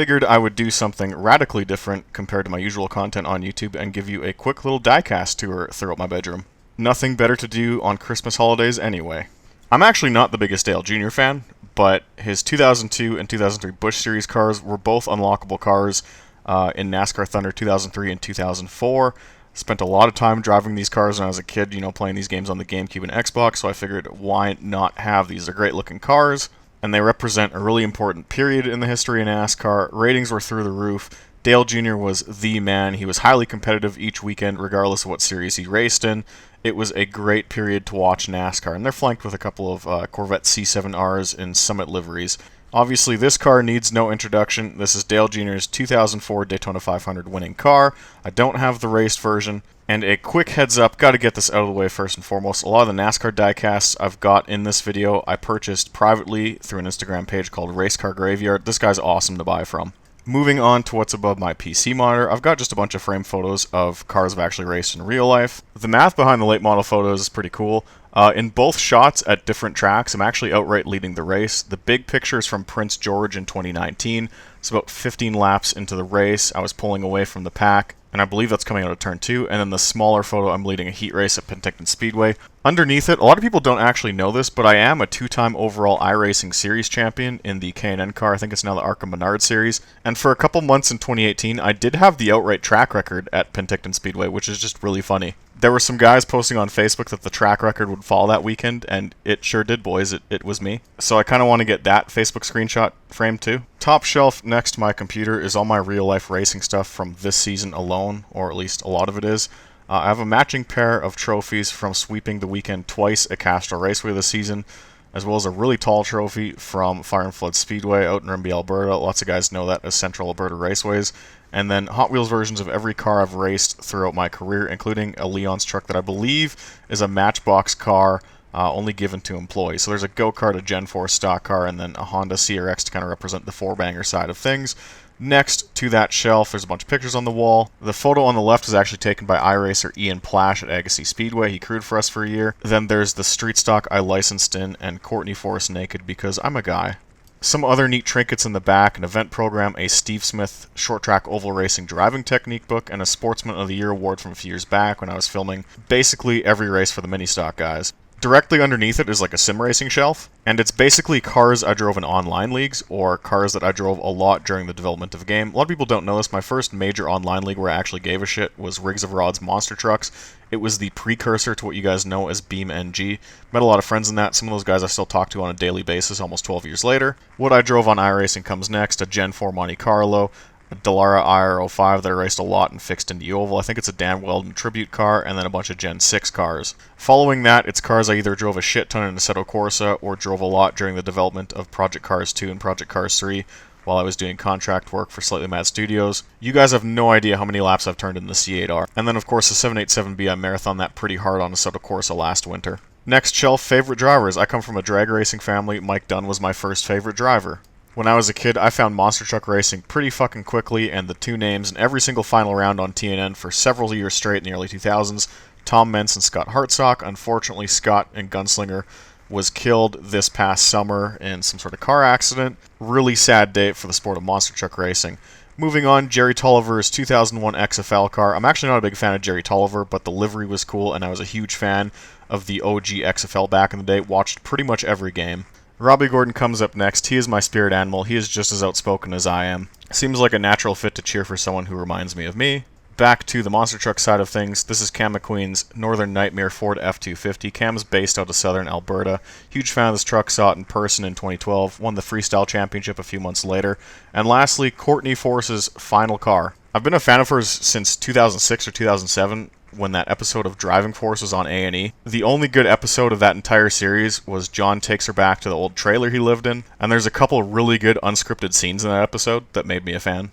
figured I would do something radically different compared to my usual content on YouTube and give you a quick little diecast tour throughout my bedroom. Nothing better to do on Christmas holidays anyway. I'm actually not the biggest Dale Jr. fan, but his 2002 and 2003 Busch Series cars were both unlockable cars in NASCAR Thunder 2003 and 2004. Spent a lot of time driving these cars when I was a kid, playing these games on the GameCube and Xbox, so I figured why not have these? They're great looking cars, and they represent a really important period in the history of NASCAR. Ratings were through the roof. Dale Jr. was the man. He was highly competitive each weekend, regardless of what series he raced in. It was a great period to watch NASCAR, and they're flanked with a couple of Corvette C7Rs in Summit liveries. Obviously, this car needs no introduction. This is Dale Jr.'s 2004 Daytona 500 winning car. I don't have the raced version. And a quick heads up, got to get this out of the way first and foremost. A lot of the NASCAR diecasts I've got in this video, I purchased privately through an Instagram page called Race Car Graveyard. This guy's awesome to buy from. Moving on to what's above my PC monitor, I've got just a bunch of frame photos of cars I've actually raced in real life. The math behind the late model photos is pretty cool. In both shots at different tracks, I'm actually outright leading the race. The big picture is from Prince George in 2019. It's about 15 laps into the race. I was pulling away from the pack, and I believe that's coming out of turn 2. And then the smaller photo, I'm leading a heat race at Penticton Speedway. Underneath it, a lot of people don't actually know this, but I am a 2-time overall iRacing Series champion in the K&N car. I think it's now the Arkham Menard Series. And for a couple months in 2018, I did have the outright track record at Penticton Speedway, which is just really funny. There were some guys posting on Facebook that the track record would fall that weekend, and it sure did, boys. It was me. So I kind of want to get that Facebook screenshot framed too. Top shelf next to my computer is all my real-life racing stuff from this season alone, or at least a lot of it is. I have a matching pair of trophies from sweeping the weekend twice at Castro Raceway this season, as well as a really tall trophy from Fire and Flood Speedway out in Rimbey, Alberta. Lots of guys know that as Central Alberta Raceways. And then Hot Wheels versions of every car I've raced throughout my career, including a Leon's truck that I believe is a Matchbox car only given to employees. So there's a go-kart, a Gen 4 stock car, and then a Honda CRX to kind of represent the four-banger side of things. Next to that shelf, there's a bunch of pictures on the wall. The photo on the left is actually taken by iRacer Ian Plash at Agassiz Speedway. He crewed for us for a year. Then there's the street stock I licensed in, and Courtney Forrest naked because I'm a guy. Some other neat trinkets in the back, an event program, a Steve Smith short track oval racing driving technique book, and a Sportsman of the Year award from a few years back when I was filming basically every race for the mini stock guys. Directly underneath it is like a sim racing shelf, and it's basically cars I drove in online leagues, or cars that I drove a lot during the development of the game. A lot of people don't know this. My first major online league where I actually gave a shit was Rigs of Rod's Monster Trucks. It was the precursor to what you guys know as Beam NG. Met a lot of friends in that. Some of those guys I still talk to on a daily basis almost 12 years later. What I drove on iRacing comes next, a Gen 4 Monte Carlo, a Dallara IR05 that I raced a lot and fixed in the oval. I think it's a Dan Weldon tribute car, and then a bunch of Gen 6 cars. Following that, it's cars I either drove a shit ton in Assetto Corsa or drove a lot during the development of Project Cars 2 and Project Cars 3 while I was doing contract work for Slightly Mad Studios. You guys have no idea how many laps I've turned in the C8R. And then of course the 787B I marathoned that pretty hard on Assetto Corsa last winter. Next shelf, favorite drivers. I come from a drag racing family. Mike Dunn was my first favorite driver. When I was a kid, I found monster truck racing pretty fucking quickly, and the two names in every single final round on TNN for several years straight in the early 2000s, Tom Mentz and Scott Hartsock. Unfortunately, Scott and Gunslinger was killed this past summer in some sort of car accident. Really sad day for the sport of monster truck racing. Moving on, Jerry Tolliver's 2001 XFL car. I'm actually not a big fan of Jerry Tolliver, but the livery was cool, and I was a huge fan of the OG XFL back in the day. Watched pretty much every game. Robbie Gordon comes up next. He is my spirit animal. He is just as outspoken as I am. Seems like a natural fit to cheer for someone who reminds me of me. Back to the monster truck side of things, this is Cam McQueen's Northern Nightmare Ford F250. Cam's based out of southern Alberta. Huge fan of this truck, saw it in person in 2012, won the Freestyle Championship a few months later. And lastly, Courtney Force's final car. I've been a fan of hers since 2006 or 2007, when that episode of Driving Force was on A&E. The only good episode of that entire series was John takes her back to the old trailer he lived in, and there's a couple really good unscripted scenes in that episode that made me a fan.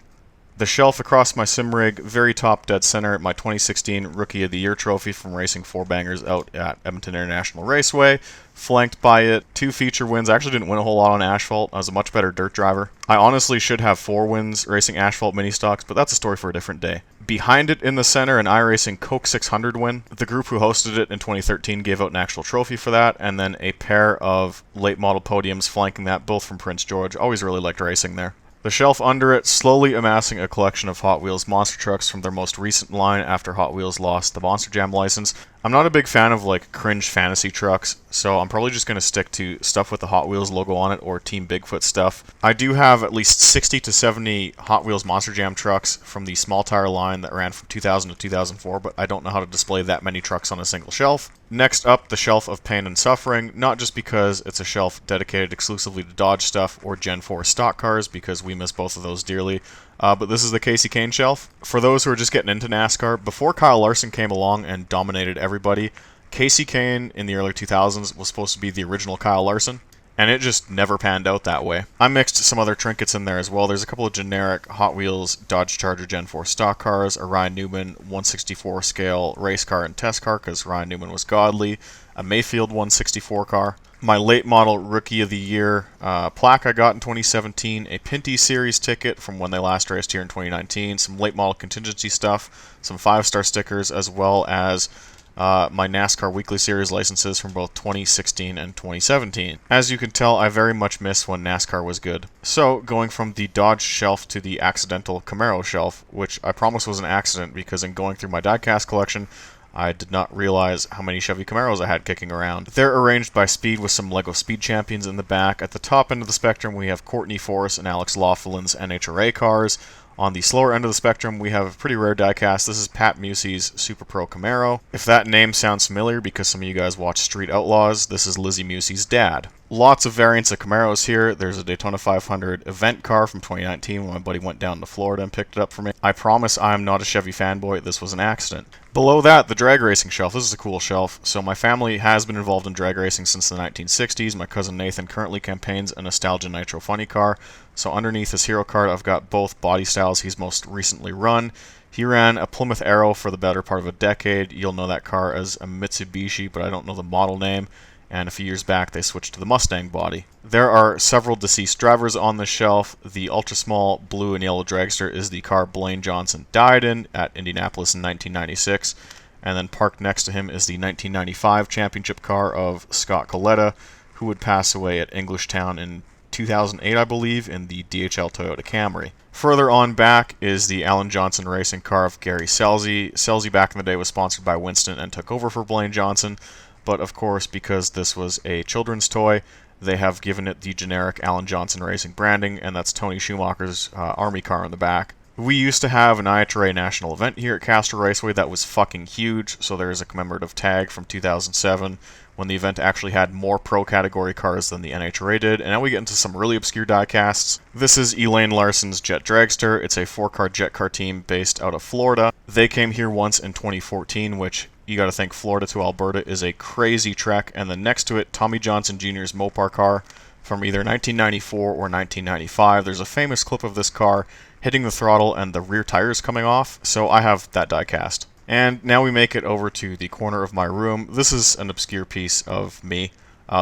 The shelf across my sim rig, very top dead center, my 2016 Rookie of the Year trophy from racing four bangers out at Edmonton International Raceway. Flanked by it, 2 feature wins. I actually didn't win a whole lot on asphalt. I was a much better dirt driver. I honestly should have 4 wins racing asphalt mini stocks, but that's a story for a different day. Behind it in the center, an iRacing Coke 600 win. The group who hosted it in 2013 gave out an actual trophy for that, and then a pair of late model podiums flanking that, both from Prince George. Always really liked racing there. The shelf under it, slowly amassing a collection of Hot Wheels monster trucks from their most recent line after Hot Wheels lost the Monster Jam license. I'm not a big fan of like cringe fantasy trucks, so I'm probably just going to stick to stuff with the Hot Wheels logo on it or Team Bigfoot stuff. I do have at least 60 to 70 Hot Wheels Monster Jam trucks from the small tire line that ran from 2000 to 2004, but I don't know how to display that many trucks on a single shelf. Next up, the shelf of Pain and Suffering, not just because it's a shelf dedicated exclusively to Dodge stuff or Gen 4 stock cars, because we miss both of those dearly, but this is the Kasey Kahne shelf. For those who are just getting into NASCAR, before Kyle Larson came along and dominated everybody, Kasey Kahne in the early 2000s was supposed to be the original Kyle Larson, and it just never panned out that way. I mixed some other trinkets in there as well. There's a couple of generic Hot Wheels Dodge Charger Gen 4 stock cars, a Ryan Newman 164 scale race car and test car because Ryan Newman was godly, a Mayfield 164 car, my late model Rookie of the Year plaque I got in 2017, a Pinty Series ticket from when they last raced here in 2019, some late model contingency stuff, some 5-star stickers, as well as my NASCAR Weekly Series licenses from both 2016 and 2017. As you can tell, I very much miss when NASCAR was good. So, going from the Dodge shelf to the accidental Camaro shelf, which I promise was an accident because in going through my diecast collection, I did not realize how many Chevy Camaros I had kicking around. They're arranged by speed with some LEGO Speed Champions in the back. At the top end of the spectrum, we have Courtney Force and Alex Laughlin's NHRA cars. On the slower end of the spectrum, we have a pretty rare diecast. This is Pat Musey's Super Pro Camaro. If that name sounds familiar because some of you guys watch Street Outlaws, this is Lizzie Musey's dad. Lots of variants of Camaros here. There's a Daytona 500 event car from 2019 when my buddy went down to Florida and picked it up for me. I promise I'm not a Chevy fanboy. This was an accident. Below that, the drag racing shelf. This is a cool shelf. So my family has been involved in drag racing since the 1960s. My cousin Nathan currently campaigns a Nostalgia Nitro Funny car. So underneath his hero card, I've got both body styles he's most recently run. He ran a Plymouth Arrow for the better part of a decade. You'll know that car as a Mitsubishi, but I don't know the model name. And a few years back, they switched to the Mustang body. There are several deceased drivers on the shelf. The ultra-small blue and yellow dragster is the car Blaine Johnson died in at Indianapolis in 1996. And then parked next to him is the 1995 championship car of Scott Coletta, who would pass away at Englishtown in 2008, I believe, in the DHL Toyota Camry. Further on back is the Alan Johnson racing car of Gary Scelzi. Scelzi back in the day was sponsored by Winston and took over for Blaine Johnson, but of course, because this was a children's toy, they have given it the generic Alan Johnson racing branding, and that's Tony Schumacher's Army car in the back. We used to have an IHRA national event here at Castro Raceway that was fucking huge, so there is a commemorative tag from 2007 when the event actually had more pro category cars than the NHRA did, and now we get into some really obscure diecasts. This is Elaine Larson's Jet Dragster. It's a 4-car jet car team based out of Florida. They came here once in 2014, which you gotta think Florida to Alberta is a crazy trek, and then next to it, Tommy Johnson Jr.'s Mopar car from either 1994 or 1995. There's a famous clip of this car hitting the throttle and the rear tires coming off, so I have that diecast. And now we make it over to the corner of my room. This is an obscure piece of me.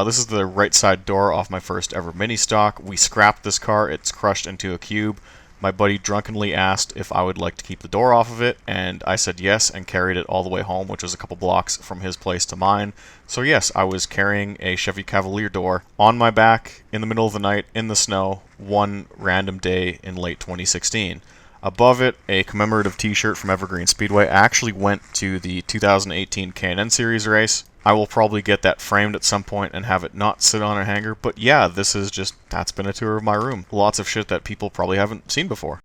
This is the right side door off my first ever mini stock. We scrapped this car, it's crushed into a cube. My buddy drunkenly asked if I would like to keep the door off of it, and I said yes and carried it all the way home, which was a couple blocks from his place to mine. So yes, I was carrying a Chevy Cavalier door on my back in the middle of the night in the snow one random day in late 2016. Above it, a commemorative t-shirt from Evergreen Speedway. I actually went to the 2018 K&N Series race. I will probably get that framed at some point and have it not sit on a hanger, but yeah, that's been a tour of my room. Lots of shit that people probably haven't seen before.